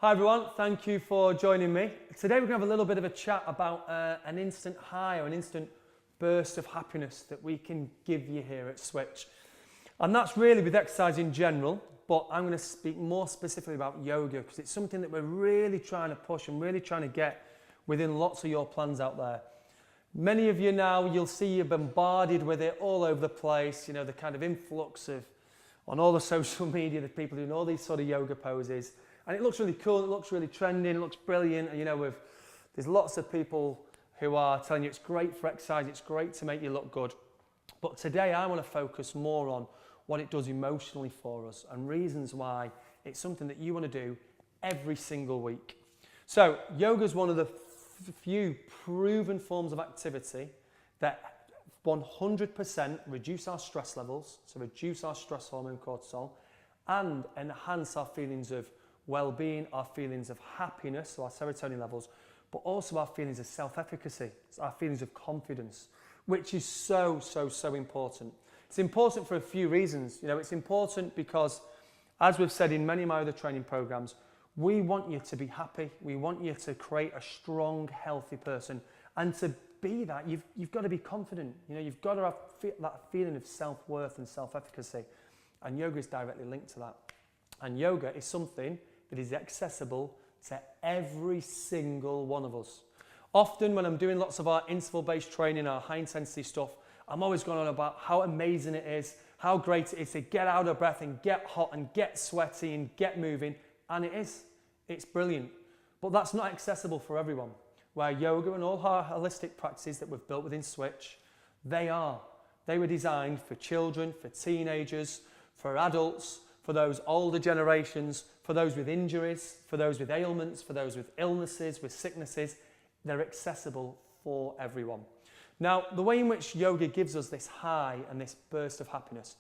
Hi everyone, thank you for joining me. Today we're going to have a little bit of a chat about an instant high or an instant burst of happiness that we can give you here at Switch. And that's really with exercise in general, but I'm going to speak more specifically about yoga because it's something that we're really trying to push and really trying to get within lots of your plans out there. Many of you now, you'll see you're bombarded with it all over the place, you know, the kind of influx of, on all the social media, the people doing all these sort of yoga poses. And it looks really cool, it looks really trending, it looks brilliant. And you know, there's lots of people who are telling you it's great for exercise, it's great to make you look good. But today I want to focus more on what it does emotionally for us and reasons why it's something that you want to do every single week. So yoga is one of the few proven forms of activity that 100% reduce our stress levels, so reduce our stress hormone cortisol, and enhance our feelings of well-being, our feelings of happiness, so our serotonin levels, but also our feelings of self-efficacy, our feelings of confidence, which is so important. It's important for a few reasons. You know, it's important because, as we've said in many of my other training programs, we want you to be happy. We want you to create a strong, healthy person. And to be that, you've got to be confident. You know, you've got to have that feeling of self-worth and self-efficacy. And yoga is directly linked to that. And yoga is something that is accessible to every single one of us. Often when I'm doing lots of our interval-based training, our high-intensity stuff, I'm always going on about how amazing it is, how great it is to get out of breath and get hot and get sweaty and get moving. And it is. It's brilliant. But that's not accessible for everyone. Where yoga and all our holistic practices that we've built within Switch, they are. They were designed for children, for teenagers, for adults, for those older generations, for those with injuries, for those with ailments, for those with illnesses, with sicknesses. They're accessible for everyone. Now, the way in which yoga gives us this high and this burst of happiness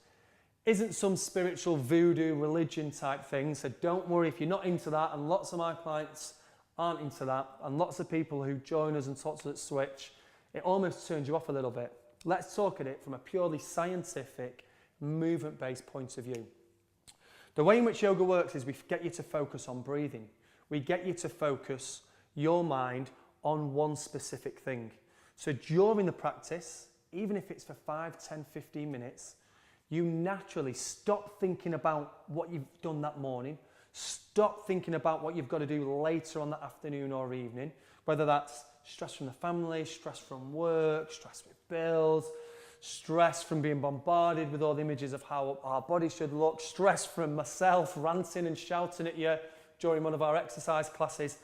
isn't some spiritual voodoo religion type thing, so don't worry if you're not into that, and lots of my clients aren't into that, and lots of people who join us and talk to us at Switch, it almost turns you off a little bit. Let's talk at it from a purely scientific, movement-based point of view. The way in which yoga works is we get you to focus on breathing. We get you to focus your mind on one specific thing. So during the practice, even if it's for 5, 10, 15 minutes, you naturally stop thinking about what you've done that morning, stop thinking about what you've got to do later on that afternoon or evening, whether that's stress from the family, stress from work, stress with bills, stress from being bombarded with all the images of how our body should look, stress from myself ranting and shouting at you during one of our exercise classes.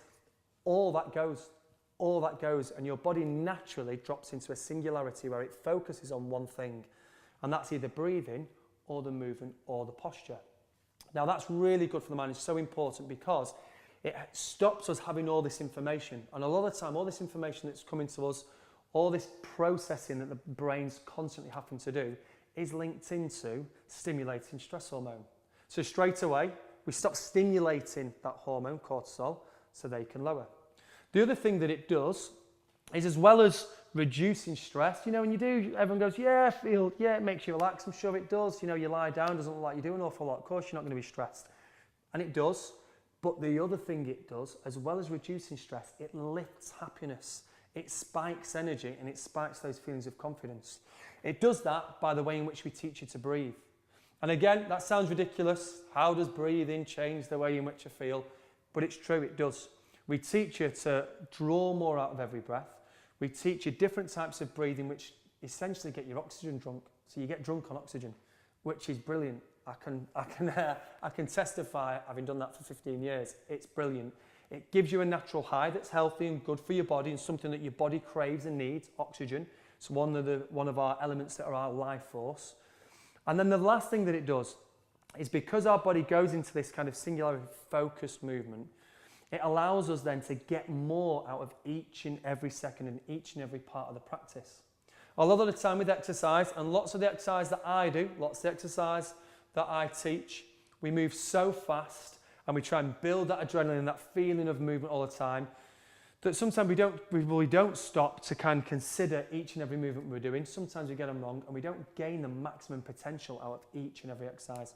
All that goes, and your body naturally drops into a singularity where it focuses on one thing, and that's either breathing or the movement or the posture. Now that's really good for the mind. It's so important because it stops us having all this information, and a lot of the time all this information that's coming to us, all this processing that the brain's constantly having to do is linked into stimulating stress hormone. So straight away, we stop stimulating that hormone, cortisol, so they can lower. The other thing that it does is, as well as reducing stress, you know, when you do, everyone goes, yeah, it makes you relax. I'm sure it does. You know, you lie down, doesn't look like you do an awful lot. Of course, you're not going to be stressed. And it does. But the other thing it does, as well as reducing stress, it lifts happiness. It spikes energy and it spikes those feelings of confidence. It does that by the way in which we teach you to breathe. And again, that sounds ridiculous. How does breathing change the way in which you feel? But it's true, it does. We teach you to draw more out of every breath. We teach you different types of breathing which essentially get your oxygen drunk. So you get drunk on oxygen, which is brilliant. I can testify, having done that for 15 years. It's brilliant. It gives you a natural high that's healthy and good for your body and something that your body craves and needs, oxygen. It's one of our elements that are our life force. And then the last thing that it does is, because our body goes into this kind of singular focused movement, it allows us then to get more out of each and every second and each and every part of the practice. A lot of the time with exercise, and lots of the exercise that I do, lots of the exercise that I teach, we move so fast and we try and build that adrenaline, that feeling of movement all the time, that sometimes we don't stop to kind of consider each and every movement we're doing. Sometimes we get them wrong and we don't gain the maximum potential out of each and every exercise.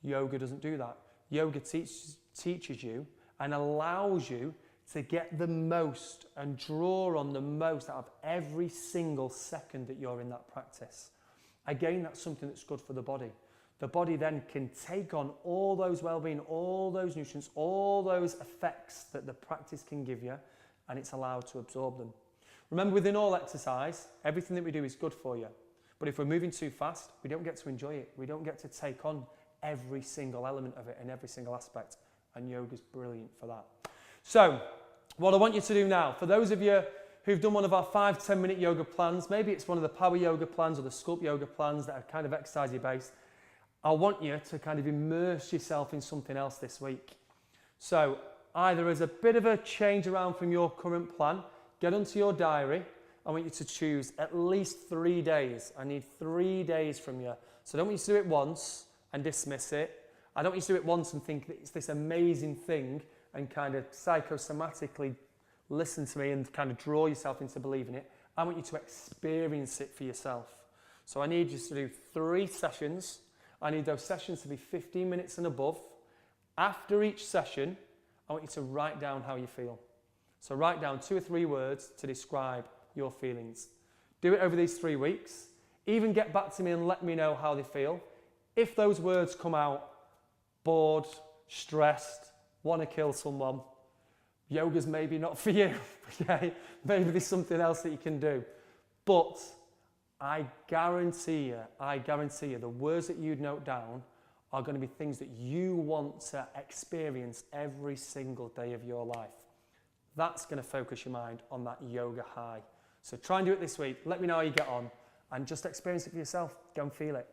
Yoga doesn't do that. Yoga teaches you and allows you to get the most and draw on the most out of every single second that you're in that practice. Again, that's something that's good for the body. The body then can take on all those well-being, all those nutrients, all those effects that the practice can give you, and it's allowed to absorb them. Remember, within all exercise, everything that we do is good for you. But if we're moving too fast, we don't get to enjoy it. We don't get to take on every single element of it and every single aspect. And yoga's brilliant for that. So, what I want you to do now, for those of you who've done one of our 5-10 minute yoga plans, maybe it's one of the power yoga plans or the sculpt yoga plans that are kind of exercise based, I want you to kind of immerse yourself in something else this week. So, either as a bit of a change around from your current plan, get onto your diary. I want you to choose at least 3 days. I need 3 days from you. So I don't want you to do it once and dismiss it. I don't want you to do it once and think that it's this amazing thing and kind of psychosomatically listen to me and kind of draw yourself into believing it. I want you to experience it for yourself. So I need you to do 3 sessions. I need those sessions to be 15 minutes and above. After each session, I want you to write down how you feel. So write down 2 or 3 words to describe your feelings. Do it over these 3 weeks. Even get back to me and let me know how they feel. If those words come out, bored, stressed, want to kill someone, yoga's maybe not for you. Okay? Maybe there's something else that you can do. But I guarantee you, the words that you'd note down are going to be things that you want to experience every single day of your life. That's going to focus your mind on that yoga high. So try and do it this week. Let me know how you get on and just experience it for yourself. Go and feel it.